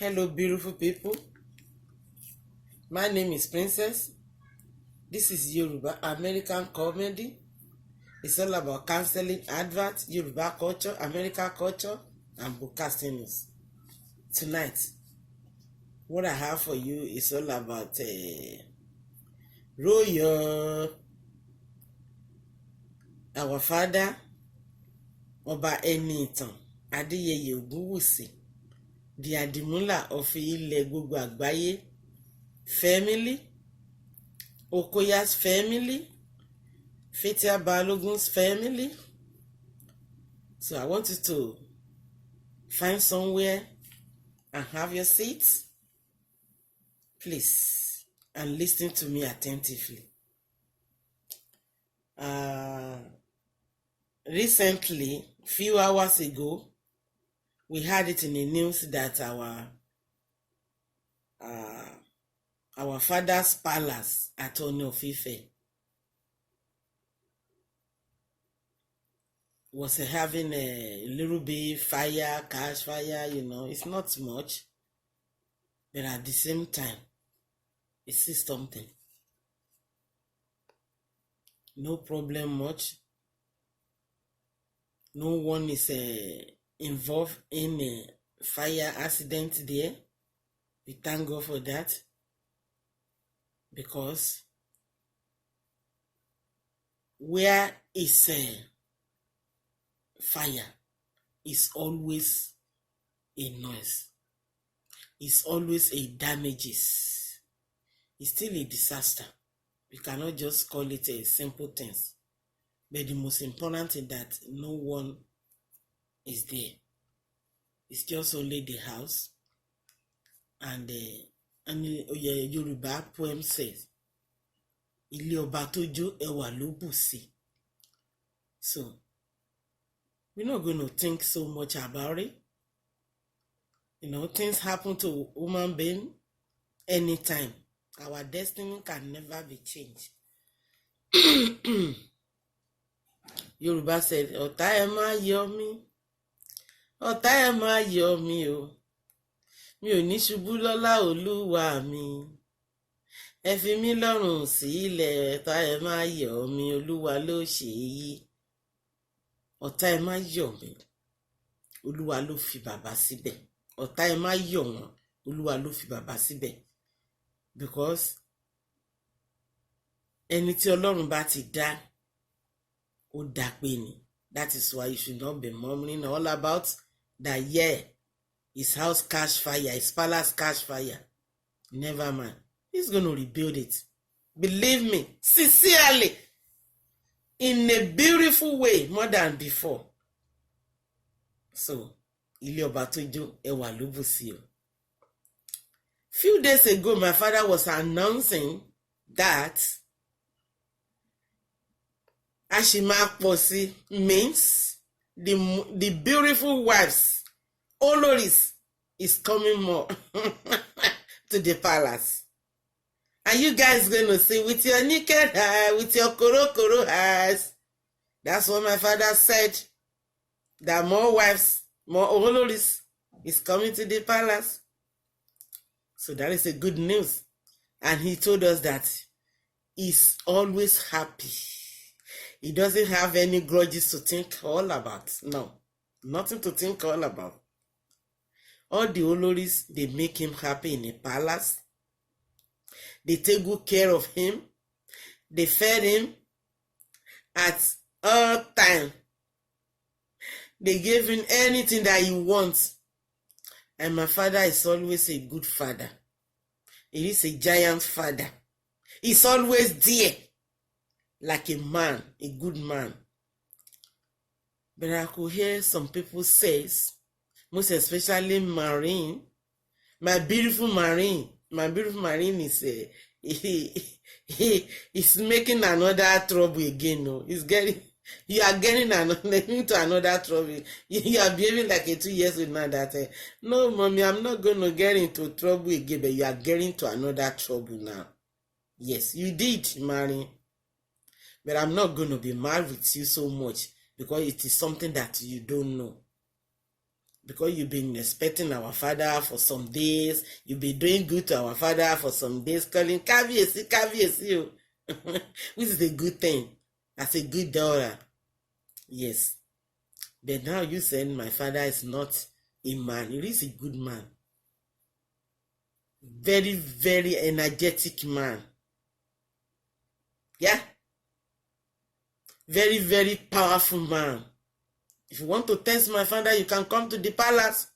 Hello, beautiful people. My name is Princess. This is Yoruba American comedy. It's all about counseling, advert, Yoruba culture, American culture, and broadcasting news. Tonight, what I have for you is all about Royal, our father, Oba Enitan Adeyeye Ogunwusi, the Adimula of Ilẹ̀ Gbogbo Àgbáyé family, Okoya's family, Fathia Balogun's family. So I want you to find somewhere and have your seats, please, and listen to me attentively. Recently, few hours ago, we had it in the news that our father's palace at Ooni of Ife was having a little bit fire, cash fire, it's not much, but at the same time, it's something. No problem much. No one is involved in a fire accident there. We thank God for that, because where is fire is always a noise. It's always a damages. It's still a disaster. We cannot just call it a simple thing. But the most important is that no one is there. It's just only the house. And Yoruba poem says, Ilé ObaTojo ẹwà ló bù sí. So, we're not going to think so much about it. Things happen to human being anytime. Our destiny can never be changed. Yoruba said, Ọ̀tá ẹ má yọ mí, ọ̀tá ẹ má yọ mí o, mi ò ní ṣubú lọ́lá Olúwa mi. Ẹ fi mí lọ́rùn sílẹ̀, ọ̀tá ẹ má yọ mí, Olúwa ló ṣe èyí. Ọ̀tá ẹ má yọ mí, Olúwa ló fi bàbá síbẹ̀. Ọ̀tá ẹ má yọ wọ́n, Olúwa ló fi bàbá síbẹ̀. Because ẹni tí Ọlọ́run bá ti dá, ó dá pé ni. That is why you should not be murmuring all about that. Yeah, his house catch fire, his palace catch fire. Never mind. He's going to rebuild it. Believe me, sincerely, in a beautiful way, more than before. So, Ilé ObaTojo ẹwà ló bù sí o. Few days ago, my father was announcing that Ashimaposi means the beautiful wives, Oloris, is coming more to the palace. And you guys going to see with your naked eye, with your koro eyes. That's what my father said. That more wives, more Oloris is coming to the palace. So that is a good news. And he told us that he's always happy. He doesn't have any grudges to think all about. No, nothing to think all about. All the Oloris, they make him happy in the palace. They take good care of him. They fed him at all time. They gave him anything that he wants. And my father is always a good father. He is a giant father. He's always there. Like a man, a good man. But I could hear some people say, most especially Marine, my beautiful Marine is he's making another trouble again. No, you are getting into another trouble. You are behaving like a 2 years old now that no, mommy, I'm not going to get into trouble again, but you are getting to another trouble now. Yes, you did, Marine. But I'm not going to be mad with you so much, because it is something that you don't know. because you've been expecting our father for some days, you've been doing good to our father for some days, calling Kábíyèsí, which is a good thing. That's a good daughter. Yes. But now you saying my father is not a man. He is a good man. Very, very energetic man. Yeah. Very, very powerful man. If you want to test my father, you can come to the palace.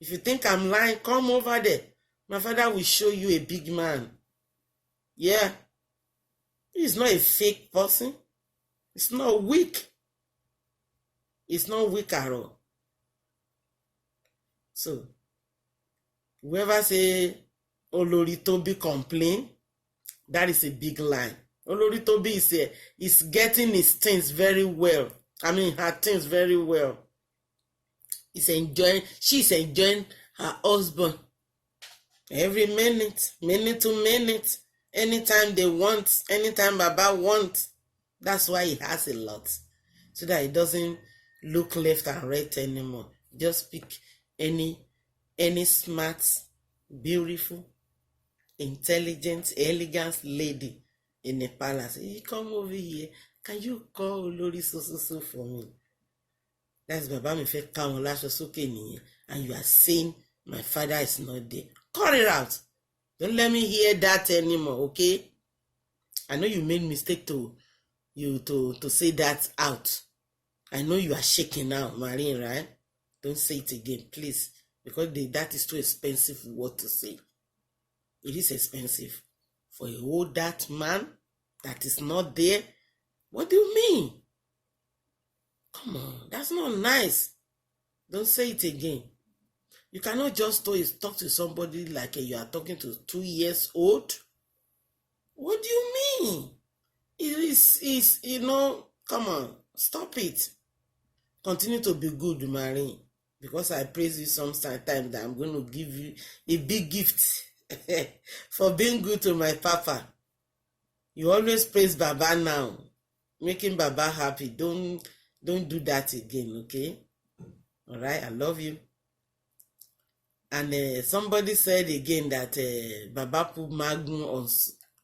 If you think I'm lying, come over there. My father will show you a big man. Yeah. He's not a fake person. It's not weak. It's not weak at all. So, whoever say Olori Tobi complain, that is a big lie. Olori Tobi is getting his things very well. I mean, her things very well. She's enjoying her husband. Every minute to minute. Anytime they want, anytime Baba wants. That's why he has a lot. So that he doesn't look left and right anymore. Just pick any smart, beautiful, intelligent, elegant lady in the palace. You come over here. Can you call Olori so for me? That's Baba mi fẹ́ ká wọn láṣọ sókè nìyẹn. And you are saying my father is not there. Cut it out. Don't let me hear that anymore, okay? I know you made mistake to say that out. I know you are shaking now, Marine, right? Don't say it again, please. Because that is too expensive word to say. It is expensive. For a old that man that is not there. What do you mean? Come on, that's not nice. Don't say it again. You cannot just talk to somebody like you are talking to 2 years old. What do you mean? It is, come on, stop it. Continue to be good, Marine. Because I praise you sometimes that I'm going to give you a big gift for being good to my papa. You always praise Baba now. Making Baba happy. Don't do that again, okay? All right, I love you. And somebody said again that Baba put Magun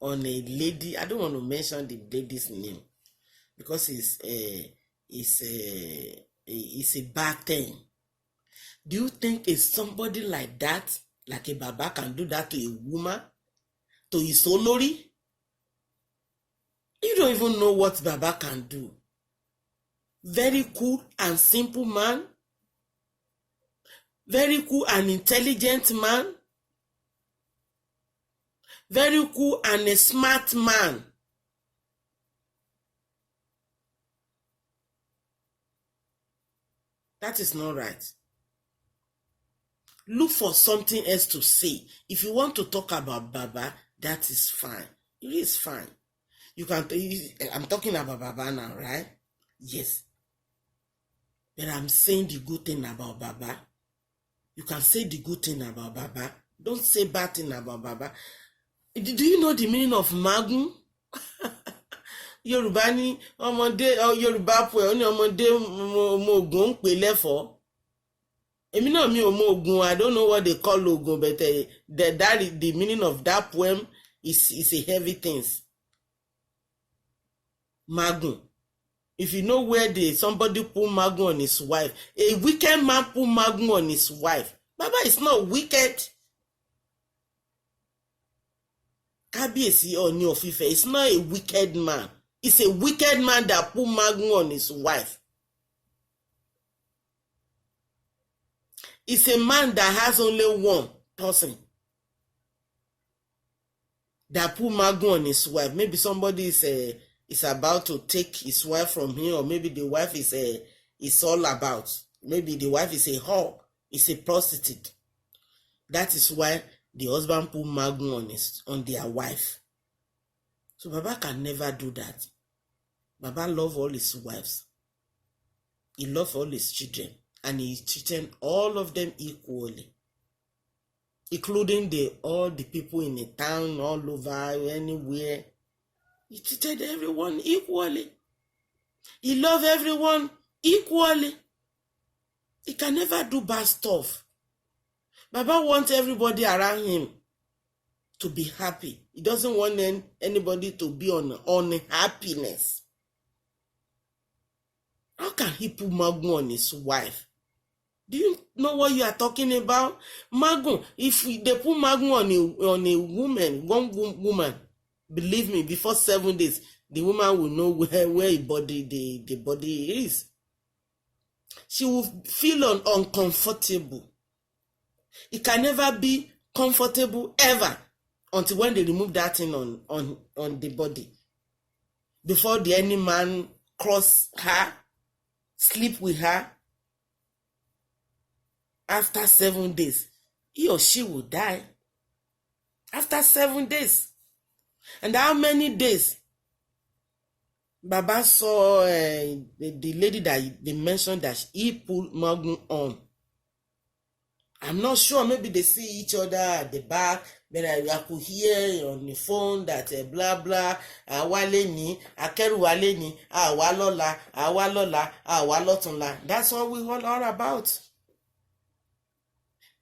on a lady. I don't want to mention the lady's name because it's a bad thing. Do you think it's somebody like that, like a Baba, can do that to a woman, to his Olori? You don't even know what Baba can do. Very cool and simple man. Very cool and intelligent man. Very cool and a smart man. That is not right. Look for something else to say. If you want to talk about Baba, that is fine. It is fine. You can. I'm talking about Baba now, right? Yes. But I'm saying the good thing about Baba. You can say the good thing about Baba. Don't say bad thing about Baba. Do you know the meaning of Magun? Yorùbá ní ọmọdé Yorùbá pọ̀ ní ọmọdé ọmọ Ògún ń pè lẹ́fọ̀ọ́. Èmi náà mi ò mọ Ògún. I don't know what they call Ògún, but the meaning of that poem is a heavy thing. Magun. If you know where somebody put Magun on his wife, a wicked man put Magun on his wife. Baba is not wicked. Kábíyèsí Ooni of Ife is not a wicked man. It's a wicked man that put Magun on his wife. It's a man that has only one person that put Magun on his wife. Maybe somebody is about to take his wife from him, or maybe the wife is all about. Maybe the wife is a whore, is a prostitute. That is why the husband put Magun on their wife. So Baba can never do that. Baba loves all his wives. He loves all his children. And he treated all of them equally. Including all the people in the town, all over, anywhere. He treated everyone equally. He loved everyone equally. He can never do bad stuff. Baba wants everybody around him to be happy. He doesn't want anybody to be on unhappiness. How can he put Magun on his wife? Do you know what you are talking about? Magun, if they put Magun on a woman, one woman, believe me, before 7 days, the woman will know where the body is. She will feel uncomfortable. It can never be comfortable ever until when they remove that thing on the body. Before the any man cross her, sleep with her, after 7 days, he or she will die. After 7 days. And how many days? Baba saw the lady that they mentioned that he put Magun on. I'm not sure, maybe they see each other at the back, but I could hear on the phone that blah blah, awale ni, akeru wale ni, awalola, awalotunla. That's what we all about.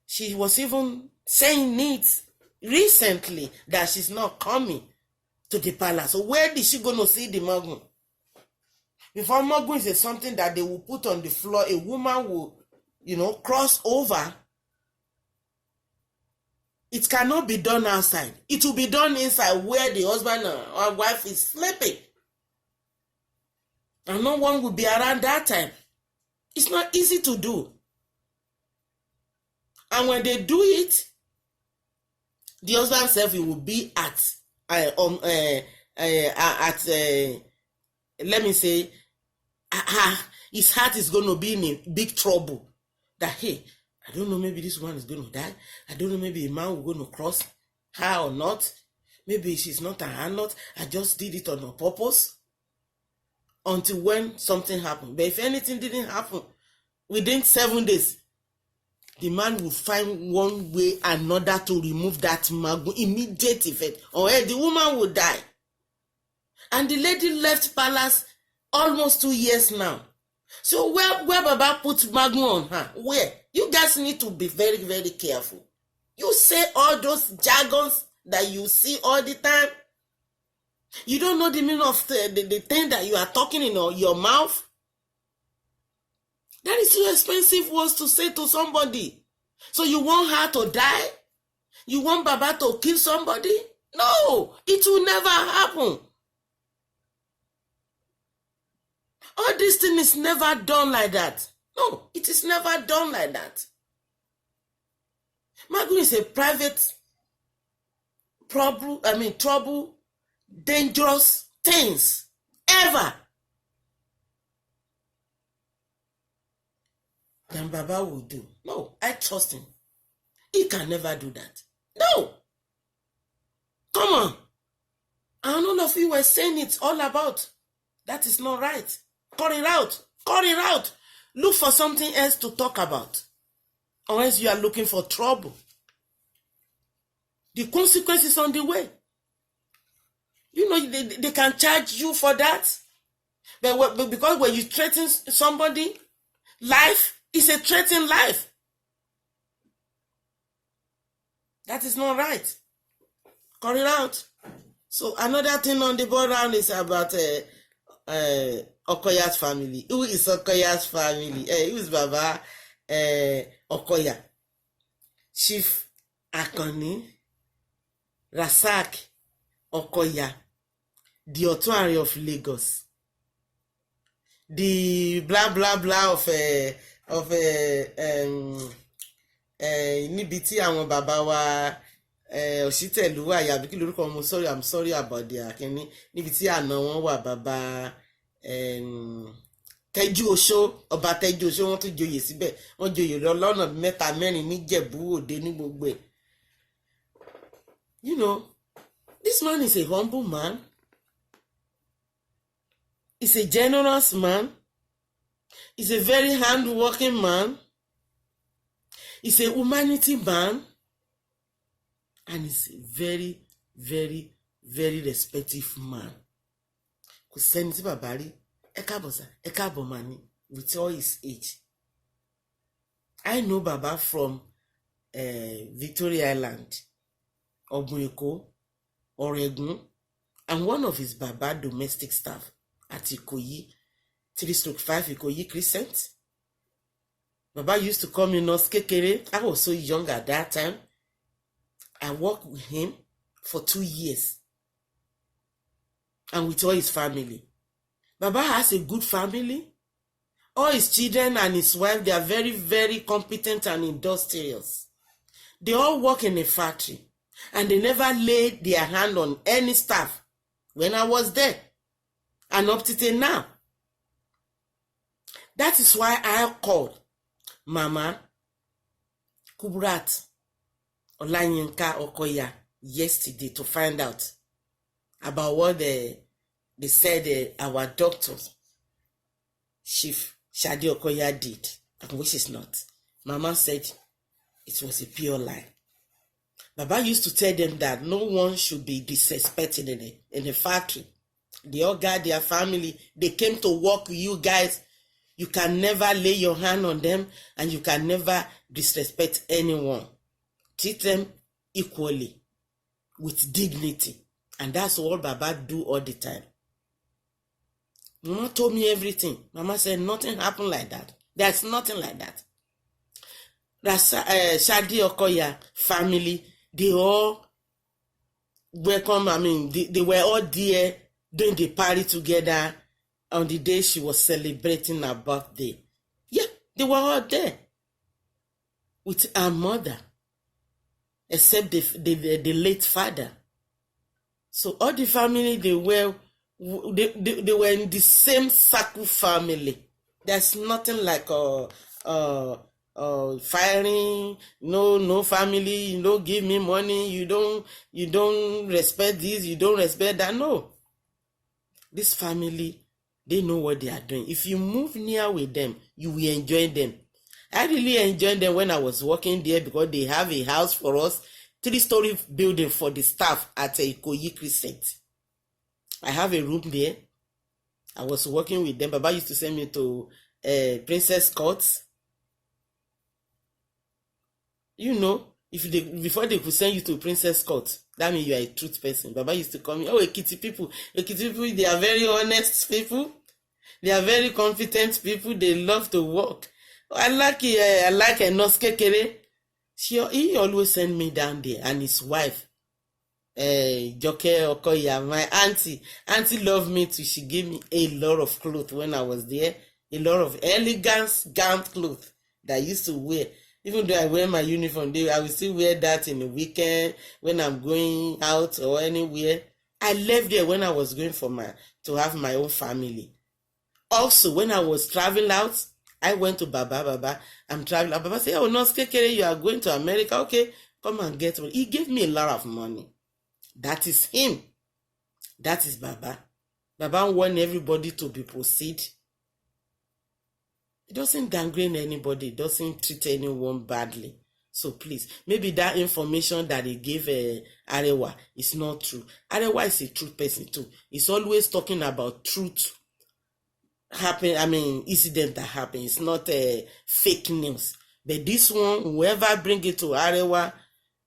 She was even saying it recently that she's not coming to the palace. So where is she going to see the Magun? Before Magun is something that they will put on the floor, a woman will, cross over. It cannot be done outside. It will be done inside where the husband or wife is sleeping. And no one will be around that time. It's not easy to do. And when they do it, the husband self will be at let me say, his heart is going to be in a big trouble. That, hey, I don't know, maybe this woman is going to die. I don't know, maybe a man will going to cross her or not. Maybe she's not a harlot. I just did it on purpose. Until when something happened. But if anything didn't happen, within 7 days, the man will find one way or another to remove that Magun, immediate effect, or else the woman will die. And the lady left palace almost 2 years now. So where Baba put Magun on her? Where? You guys need to be very, very careful. You say all those jargons that you see all the time. You don't know the meaning of the thing that you are talking in your mouth. That is too expensive words to say to somebody. So you want her to die? You want Baba to kill somebody? No, it will never happen. All this thing is never done like that. No, it is never done like that. Magun is a private trouble, dangerous things, ever. Than Baba will do. No, I trust him. He can never do that. No. Come on. And all of you were saying it's all about. That is not right. Cut it out. Cut it out. Look for something else to talk about. Or else you are looking for trouble. The consequence is on the way. They can charge you for that. But because when you threaten somebody, life is a threatened life. That is not right. Cut it out. So another thing on the board round is about Okoya's family. Who is Okoya's family? Who is Baba Okoya? Chief Akoni Rasak Okoya, the Otuari of Lagos, the blah blah blah of níbi tí àwọn bàbá wa Òṣìtẹ̀lú wà yàbí kí lórúkọ mo I'm sorry about the akínní níbi tí àna wọn wà bàbá Tẹ́jú Oṣó, ọba Tẹ́jú Oṣó, wọ́n tún joyè síbẹ̀, wọ́n joyè lọ́nà 3-4 níjẹ̀bú Òde ní gbogbo ẹ̀. This man is a humble man. He's a generous man. He's a very hard-working man. He's a humanity man. And he's a very, very, very respectful man. Kò sẹ́ni tí bàbá rí, ẹ káàbọ̀ sà, ẹ káàbọ̀ mà ní, with all his age. I know Baba from Victoria Island, Obueko, Oregun, and one of his Baba domestic staff at Ikoyi, 3/5 Ikoyi Crescent. Baba used to call me Nurse Kekere. I was so young at that time. I worked with him for 2 years and with all his family. Baba has a good family. All his children and his wife, they are very, very competent and industrious. They all work in a factory and they never laid their hand on any staff when I was there and up to now. That is why I called Mama Kubrat Olanyinka Okoya yesterday to find out about what they said our doctors, Chief Shadi Okoya, did, and which is not. Mama said it was a pure lie. Baba used to tell them that no one should be disrespected in the factory. They all got their family. They came to work with you guys. You can never lay your hand on them and you can never disrespect anyone. Treat them equally with dignity. And that's all Baba do all the time. Mama told me everything. Mama said nothing happened like that. There's nothing like that. That's Shadi Okoya family, they all welcome, they were all there doing the party together on the day she was celebrating her birthday. Yeah, they were all there with her mother, except the late father. So all the family, they were in the same circle family. There's nothing like firing, no family, you don't give me money, you don't respect this, you don't respect that. No. This family, they know what they are doing. If you move near with them, you will enjoy them. I really enjoyed them when I was working there because they have a house for us, 3-story building for the staff at Ikoyi Crescent. I have a room there. I was working with them. Baba used to send me to Princess Court. You know, before they could send you to Princess Court, that means you are a truth person. Baba used to call me, Ekiti people, they are very honest people. They are very competent people. They love to work. I like Nurse Kekere. He always send me down there, and his wife, Joke Okoya, my auntie. Auntie loved me too. She gave me a lot of clothes when I was there. A lot of elegant gown clothes that I used to wear. Even though I wear my uniform, I will still wear that in the weekend when I'm going out or anywhere. I left there when I was going to have my own family. Also, when I was traveling out, I went to Baba, I'm traveling. Baba said, Nurse Kekere, you are going to America. Okay, come and get one. He gave me a lot of money. That is him. That is Baba. Baba want everybody to be proceed. It doesn't gangrene anybody. It doesn't treat anyone badly. So please, maybe that information that he gave Arewa is not true. Arewa is a truth person too. He's always talking about truth incident that happened. It's not fake news. But this one, whoever bring it to Arewa,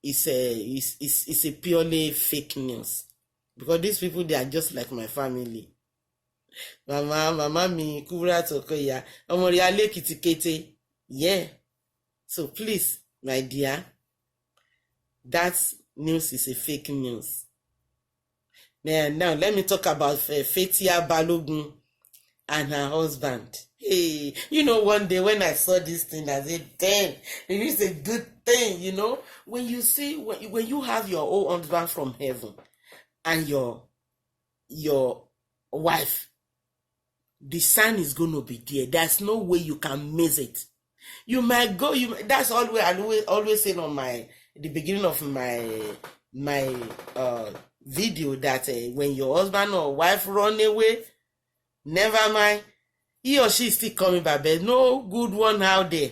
is a purely fake news. Because these people, they are just like my family. Mama mi Kubrat Okoya, Omori Ale Kitikete. Yeah. So please, my dear, that news is a fake news. Now let me talk about Fathia Balogun and her husband. Hey, one day when I saw this thing, I said, damn, it is a good thing, When you see, when you have your own husband from heaven and your wife, the sign is going to be there. There's no way you can miss it. You might go. That's always I always say on the beginning of my video that when your husband or wife run away, never mind. He or she is still coming back. There's no good one out there.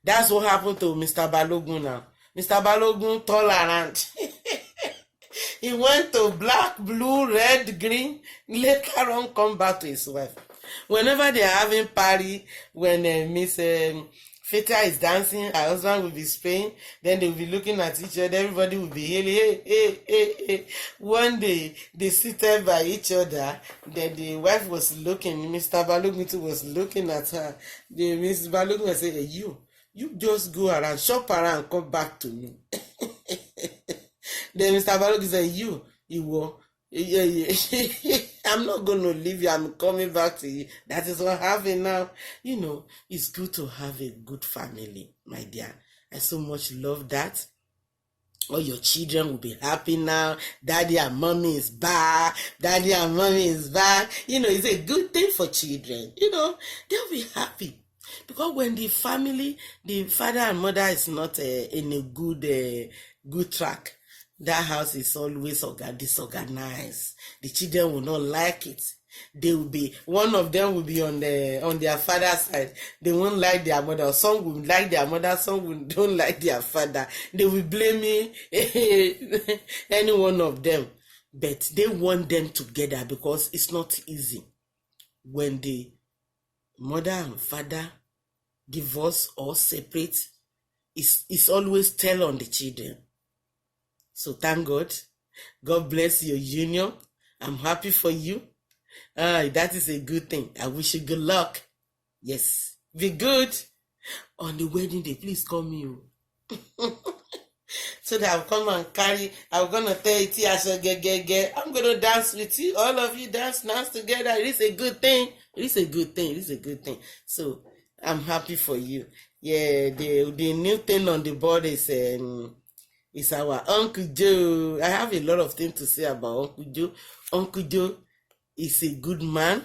That's what happened to Mr. Balogun now. Mr. Balogun tolerant. He went to black, blue, red, green. Later on, come back to his wife. Whenever they are having party, when Miss Fathia is dancing, her husband will be spraying, then they will be looking at each other, everybody will be hailing, hey. One day, they seated by each other, then the wife was looking, Mr. Balogun too was looking at her. Mr. Balogun was saying, hey, you just go around, shop around, and come back to me. Then Mr. Balogun said, you will. Yeah. I'm not going to leave you. I'm coming back to you. That is what happened now. It's good to have a good family, my dear. I so much love that. All your children will be happy now. Daddy and mommy is back. Daddy and mommy is back. It's a good thing for children. They'll be happy. Because when the family, the father and mother is not in a good track, that house is always disorganized. The children will not like it. One of them will be on their father's side. They won't like their mother. Some will like their mother, some don't like their father. They will blame me, any one of them. But they want them together because it's not easy. When the mother and father divorce or separate, it's always tell on the children. So thank God. God bless your union. I'm happy for you. That is a good thing. I wish you good luck. Yes. Be good. On the wedding day, please call me. So that I'll come and I'm going to tell you, I'm going to dance with you. All of you dance together. It is a good thing. It is a good thing. So I'm happy for you. Yeah, the new thing on the board is our Uncle Joe. I have a lot of things to say about Uncle Joe. Uncle Joe is a good man.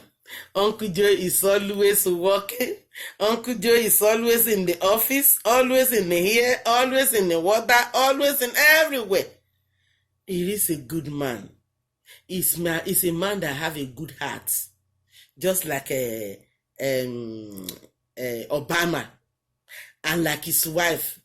Uncle Joe is always working. Uncle Joe is always in the office, always in the air, always in the water, always in everywhere. He is a good man. He's a man that have a good heart. Just like Obama. And like his wife,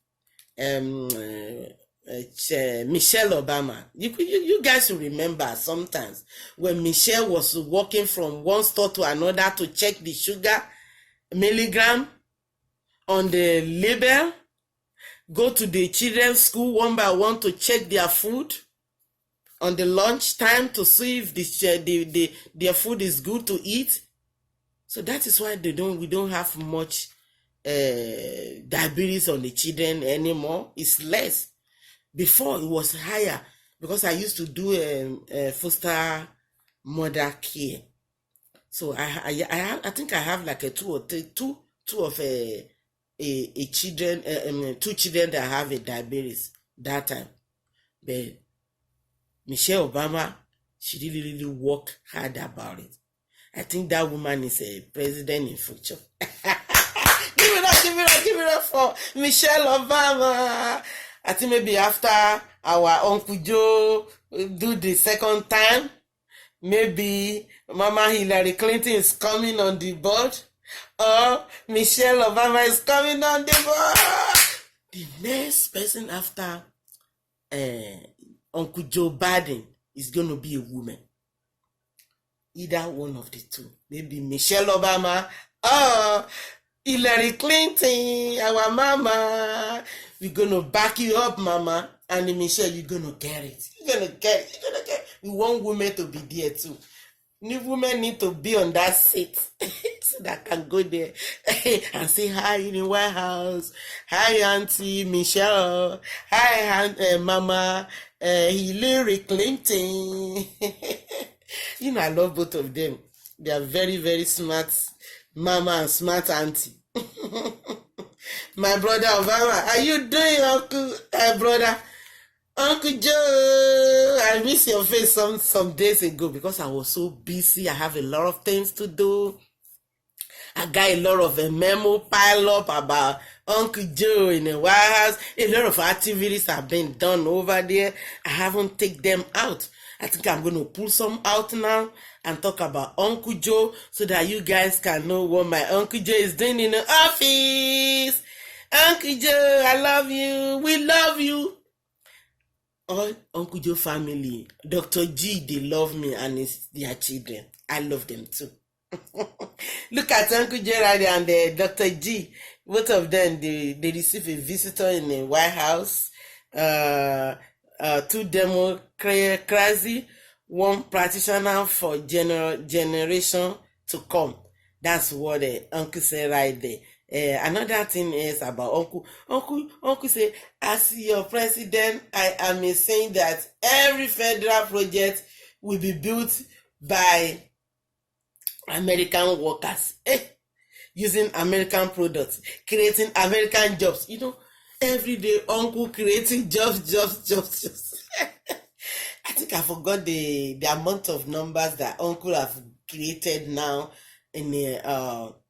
Michelle Obama. You guys will remember sometimes when Michelle was walking from one store to another to check the sugar milligram on the label, go to the children's school one by one to check their food on the lunch time to see if their food is good to eat. So that is why we don't have much diabetes on the children anymore. It's less. Before it was higher because I used to do foster mother care. So I think I have like two children that have a diabetes that time. But Michelle Obama, she really worked hard about it. I think that woman is a president in future. Give it up for Michelle Obama. I think maybe after our Uncle Joe do the second time, maybe Mama Hillary Clinton is coming on the board, or Michelle Obama is coming on the board. The next person after Uncle Joe Biden is going to be a woman. Either one of the two. Maybe Michelle Obama or Hillary Clinton, our mama. We're going to back you up, mama. And Michelle, you're going to get it. You're going to get it. We want women to be there too. New women need to be on that seat so that I can go there and say hi in the White House. Hi, Auntie Michelle. Hi, Mama Hillary Clinton. I love both of them. They are very, very smart mama and smart auntie. My brother Obama, are you doing, Uncle brother? Uncle Joe, I miss your face some days ago because I was so busy. I have a lot of things to do. I got a lot of a memo pile up about Uncle Joe in the White House. A lot of activities have been done over there. I haven't taken them out. I think I'm going to pull some out now and talk about Uncle Joe so that you guys can know what my Uncle Joe is doing in the office. Uncle Joe, I love you. We love you. All Uncle Joe family, Dr. G, they love me and it's their children. I love them too. Look at Uncle Joe right there and Dr. G. both of them, they receive a visitor in the White House, two democracy, one practitioner for generation to come. That's what the uncle said right there. Another thing is about Uncle say, as your president, I am saying that every federal project will be built by American workers, using American products, creating American jobs. Every day Uncle creating jobs. I think I forgot the amount of numbers that Uncle have created now in the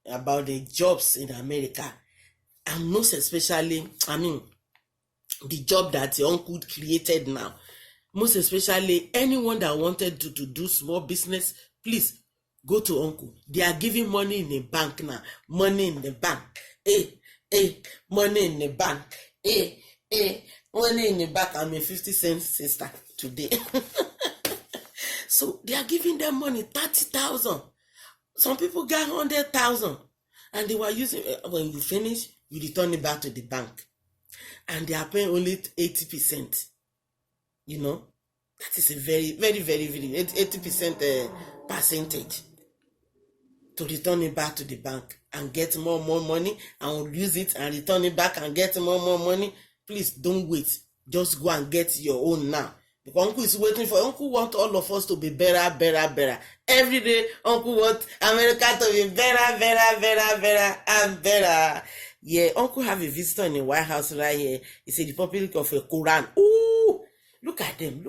about the jobs in America, and most especially, the job that the Uncle created now. Most especially, anyone that wanted to do small business, please go to Uncle. They are giving money in the bank now. Money in the bank. Money in the bank. Money in the bank. I'm a 50-cent sister today. So they are giving them money, 30,000. Some people got 100,000, and they were using. When you finish, you return it back to the bank, and they are paying only 80%. That is a very, very, very, very 80% percentage to return it back to the bank and get more money, and use it and return it back and get more money. Please don't wait. Just go and get your own now. Because Uncle is waiting for. Uncle wants all of us to be better. Every day, Uncle wants America to be better, and better. Yeah, Uncle have a visitor in the White House right here. It's a Republic of a Quran. Ooh, look at them.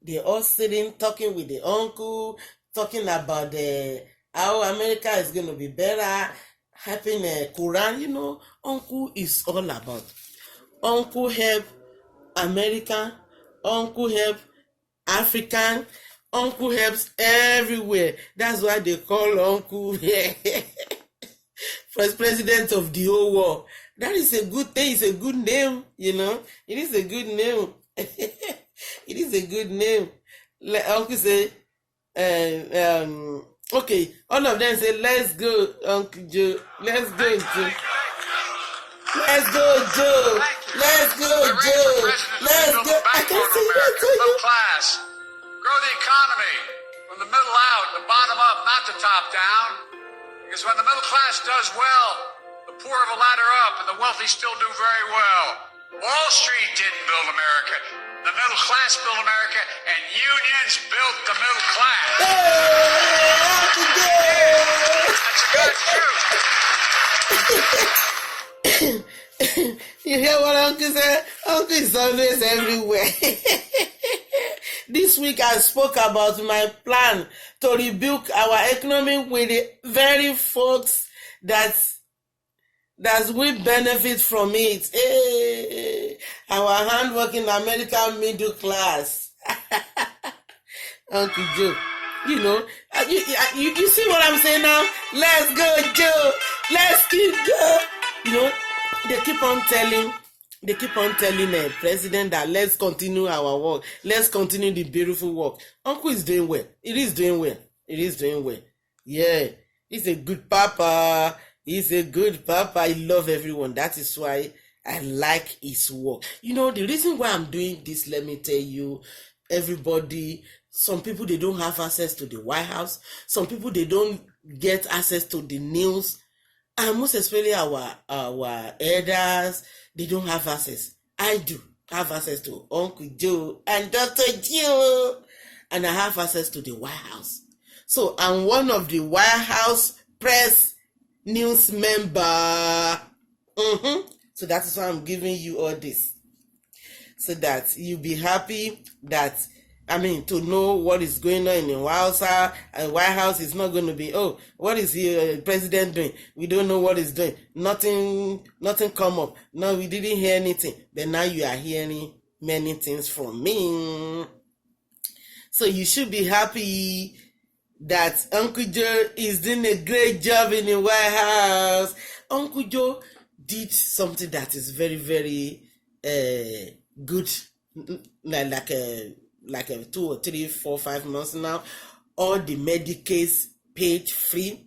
They're all sitting, talking with the Uncle, talking about how America is going to be better, helping the Quran. Uncle is all about. Uncle help American, Uncle help African, Uncle helps everywhere. That's why they call Uncle first president of the whole world. That is a good thing. It's a good name, It is a good name. It is a good name. Uncle say, okay, all of them say, let's go, Uncle Joe. Let's go, Joe. Let's go, Joe. Let's go, Joe. Let's go. I can see that to you. Class. Grow the economy from the middle out, the bottom up, not the top down. Because when the middle class does well, the poor have a ladder up and the wealthy still do very well. Wall Street didn't build America. The middle class built America, and unions built the middle class. That's a good truth. You hear what Uncle said? Uncle is always everywhere. This week I spoke about my plan to rebuild our economy with the very folks that we benefit from it. Hey, our hardworking American middle class. Uncle Joe, you see what I'm saying now? Let's go, Joe. Let's keep going. They keep on telling the president that let's continue our work. Let's continue the beautiful work. Uncle is doing well. It is doing well. Yeah, he's a good papa. I love everyone. That is why I like his work. The reason why I'm doing this, let me tell you, everybody, some people, they don't have access to the White House. Some people, they don't get access to the news. And most especially our elders, they don't have access. I do have access to Uncle Joe and Dr. Joe. And I have access to the White House. So I'm one of the White House press news member. So that is why I'm giving you all this. So that you'll be happy that, to know what is going on in the White House is not going to be, what is the president doing? We don't know what he's doing. Nothing come up. No, we didn't hear anything. But now you are hearing many things from me. So you should be happy that Uncle Joe is doing a great job in the White House. Uncle Joe did something that is very, very good, like 2 or 3, 4, 5 months now. All the Medicaid paid free.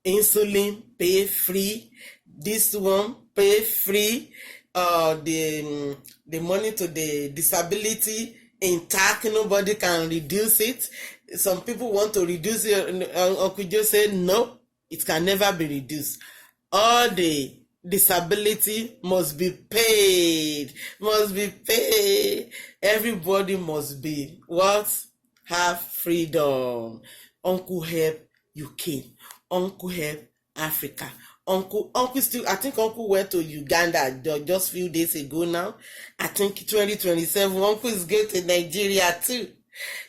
insulin pay free, this one pay free, the money to the disability intact, nobody can reduce it. Some people want to reduce it, Uncle Joe said no, it can never be reduced. All the disability must be paid. Everybody must be what? Have freedom. Uncle help UK. Uncle help Africa. Uncle still, I think Uncle went to Uganda just few days ago now. I think 2027, Uncle is going to Nigeria too.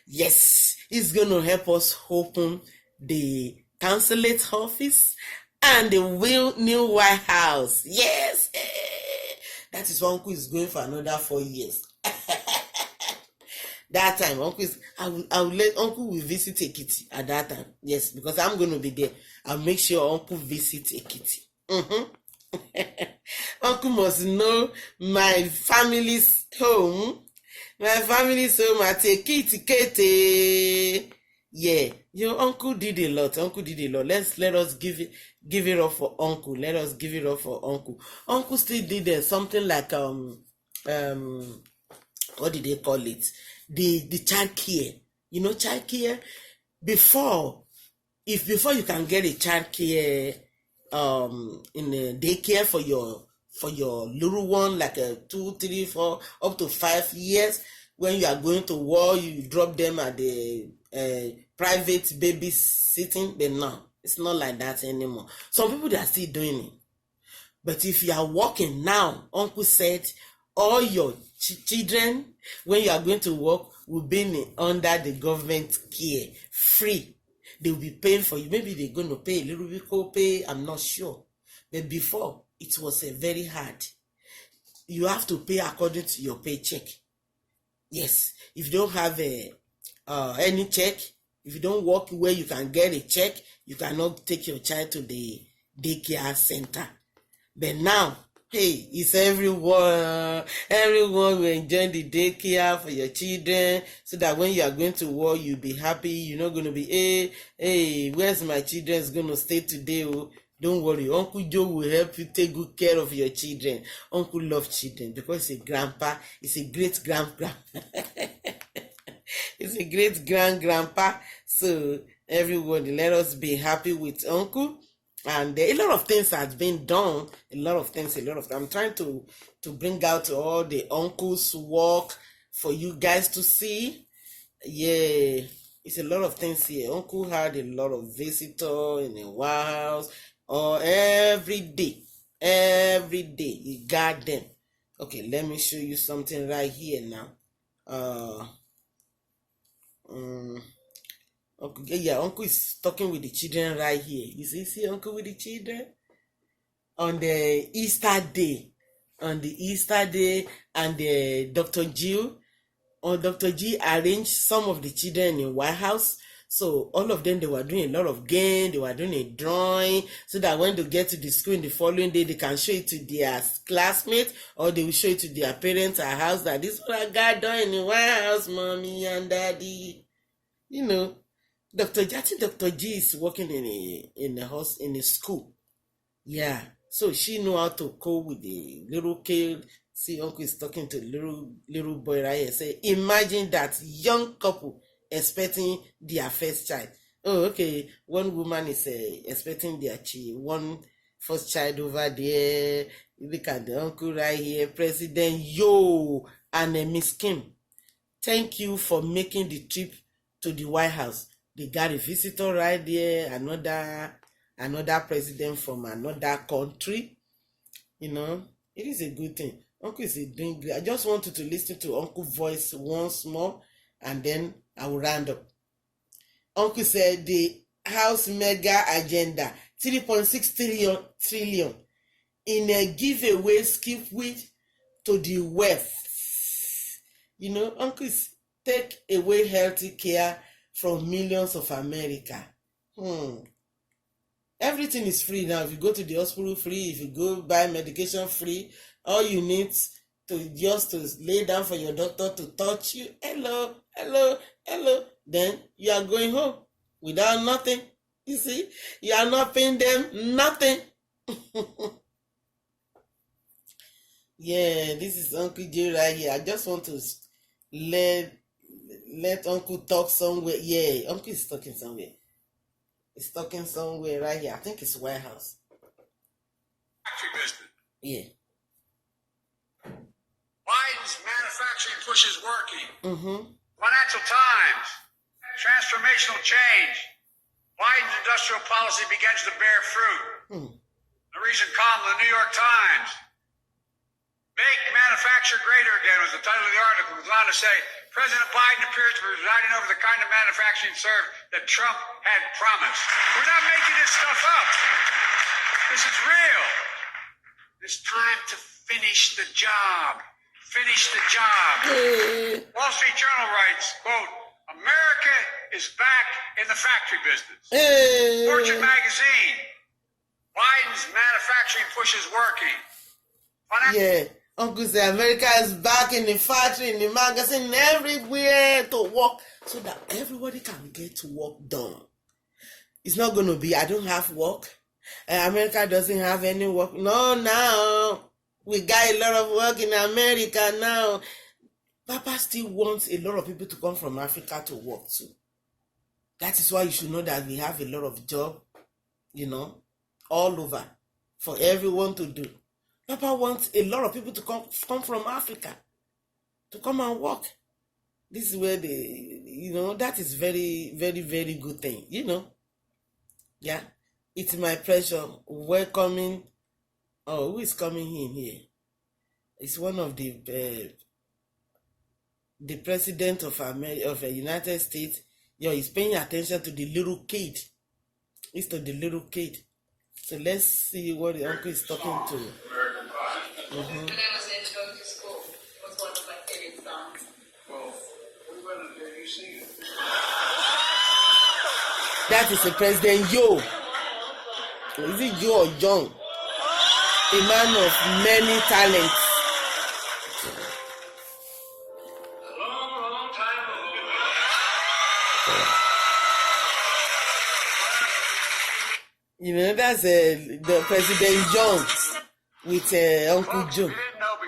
Yes, he's going to help us open the consulate office and the new White House. Yes, that is why Uncle is going for another 4 years. That time, I will let Uncle will visit Ekiti at that time. Yes, because I'm going to be there. I'll make sure Uncle visit Ekiti. Uncle must know my family's home. My family's home at Ekiti. Yeah, your Uncle did a lot. Let us give it up for Uncle. Let us give it up for Uncle. Uncle still did something like what did they call it? The child care. You know, child care. Before you can get a child care in a daycare for your little one, like a 2, 3, 4, up to 5 years, when you are going to war, you drop them at the private babysitting. But no, it's not like that anymore. Some people, they are still doing it. But if you are working now, Uncle said all your children, when you are going to work, will be under the government care, free. They will be paying for you. Maybe they're going to pay a little bit co-pay, I'm not sure. But before, it was very hard. You have to pay according to your paycheck. Yes, if you don't have any check, if you don't work where you can get a check, you cannot take your child to the daycare center. But now, hey, it's everyone will enjoy the daycare for your children, so that when you are going to work, you'll be happy. You're not going to be, hey, where's my children's going to stay today? Oh, don't worry, Uncle Joe will help you take good care of your children. Uncle loves children because he's a grandpa. He's a great grandpa. He's a great grandpa. So everybody, let us be happy with Uncle. And a lot of things has been done. A lot of things. I'm trying to bring out all the uncles' work for you guys to see. Yeah, it's a lot of things here. Uncle had a lot of visitors in the White House. Every day he got them. Okay, let me show you something right here now. Okay, yeah, Uncle is talking with the children right here. You see Uncle with the children on the Easter day. And Dr. G arranged some of the children in White House. So all of them, they were doing a lot of games, they were doing a drawing, so that when they get to the school in the following day, they can show it to their classmates, or they will show it to their parents at house, that this is what I got done in the White House, mommy and daddy. You know, Dr. G is working in a school. Yeah, so she know how to cope with the little kid. See, Uncle is talking to little boy right here. Say, imagine that young couple expecting their first child. Oh, okay. One woman is expecting their one first child over there. Look at the uncle right here, President Yo and Miss Kim. Thank you for making the trip to the White House. They got a visitor right there, another president from another country. You know, it is a good thing. Uncle is doing great. I just want you to listen to Uncle's voice once more, and then I will round up. Uncle said the House mega agenda, 3.6 trillion in a giveaway skip with to the West. You know, Uncle take away healthy care from millions of America. Everything is free now. If you go to the hospital, free. If you go buy medication, free. All you need to lay down for your doctor to touch you. Hello. Then you are going home without nothing. You see, you are not paying them nothing. Yeah, this is Uncle J right here. I just want to let Uncle talk somewhere. Yeah, Uncle is talking somewhere. He's talking somewhere right here. I think it's White House. Factory business. Yeah. Biden's manufacturing push is working. Mm-hmm. Financial Times. Transformational change. Biden's industrial policy begins to bear fruit. The recent column in the New York Times. Make manufacture greater again was the title of the article. It goes on to say, President Biden appears to be presiding over the kind of manufacturing served that Trump had promised. We're not making this stuff up. This is real. It's time to finish the job. Finish the job. Wall Street Journal writes, quote, America is back in the factory business. Fortune magazine, Biden's manufacturing push is working. Yeah. Uncle say America is back in the factory, in the magazine, everywhere to work so that everybody can get work done. It's not going to be, I don't have work. America doesn't have any work. No, now. We got a lot of work in America now. Papa still wants a lot of people to come from Africa to work too. That is why you should know that we have a lot of job, all over for everyone to do. Papa wants a lot of people to come from Africa to come and work. This is where that is very, very, very good thing, Yeah, it's my pleasure welcoming. Oh, who is coming in here? It's one of the president of the United States. He's paying attention to the little kid. It's to the little kid. So let's see what the uncle is talking to. When I was in going to school, it was one of my favorite songs. Well, we went to hear you sing it. That is the President Joe. Is it Joe or John? A man of many talents. A long, long time ago. That's the President John with Uncle Joe.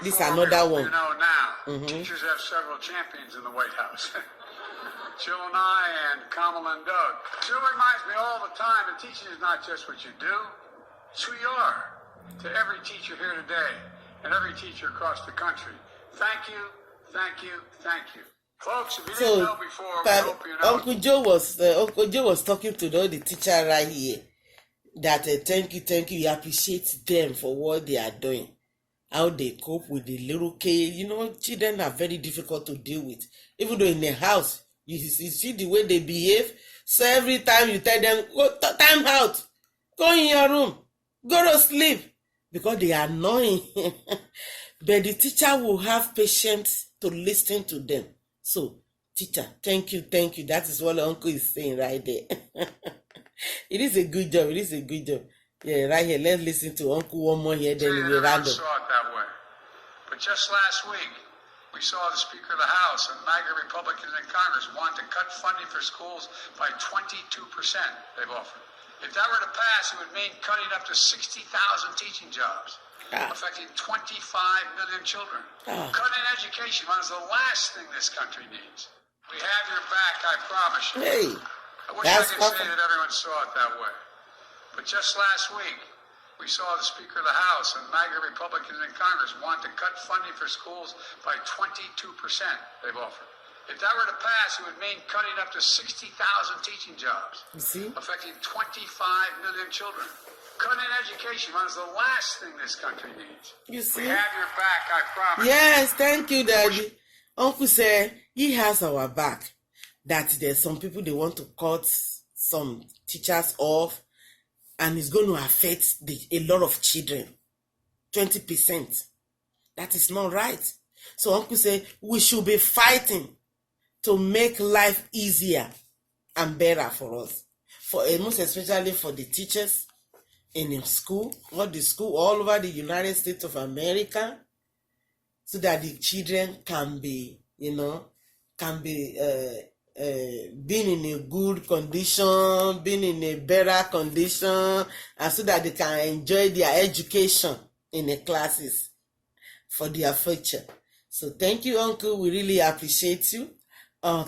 This is another one. You know now. Teachers have several champions in the White House. Jill and I and Kamala and Doug. Jill reminds me all the time that teaching is not just what you do, it's who you are. To every teacher here today and every teacher across the country, thank you, thank you, thank you. Folks, if you didn't know before, we hope you know. Uncle Joe was talking to the teacher right here. That thank you, he appreciates them for what they are doing. How they cope with the little kid. Children are very difficult to deal with. Even though in the house, you see the way they behave. So every time you tell them, go time out, go in your room, go to sleep. Because they are annoying. But the teacher will have patience to listen to them. So, teacher, thank you. That is what Uncle is saying right there. It is a good job. Yeah, right here. Let's listen to Uncle one more here, then we round up. Saw it that way. But just last week, we saw the Speaker of the House and MAGA Republicans in Congress want to cut funding for schools by 22%, they've offered. If that were to pass, it would mean cutting up to 60,000 teaching jobs, affecting 25 million children. Cutting education is the last thing this country needs. We have your back, I promise you. Hey, I wish I could say that everyone saw it that way. But just last week, we saw the Speaker of the House and MAGA Republicans in Congress want to cut funding for schools by 22%, they've offered. If that were to pass, it would mean cutting up to 60,000 teaching jobs, affecting 25 million children. Cutting education is the last thing this country needs. You see? We have your back, I promise. Yes, thank you, Daddy. Uncle said he has our back. That there's some people, they want to cut some teachers off, and it's going to affect a lot of children. 20%. That is not right. So Uncle said we should be fighting to make life easier and better for us, most especially for the teachers in the school, all over the United States of America, so that the children can be being in a good condition, being in a better condition, and so that they can enjoy their education in the classes for their future. So thank you, Uncle. We really appreciate you.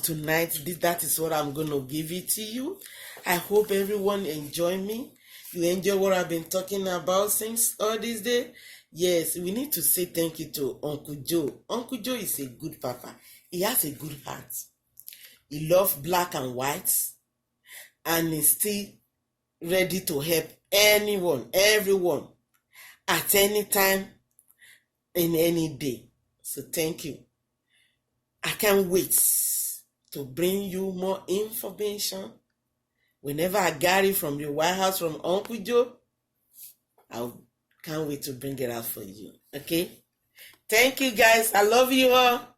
Tonight, that is what I'm going to give it to you. I hope everyone enjoy me. You enjoy what I've been talking about since all this day. Yes, we need to say thank you to Uncle Joe. Uncle Joe is a good papa. He has a good heart. He loves black and white, and he's still ready to help anyone, everyone, at any time, in any day. So thank you. I can't wait to bring you more information. Whenever I got it from the White House from Uncle Joe, I can't wait to bring it out for you. Okay? Thank you, guys. I love you all.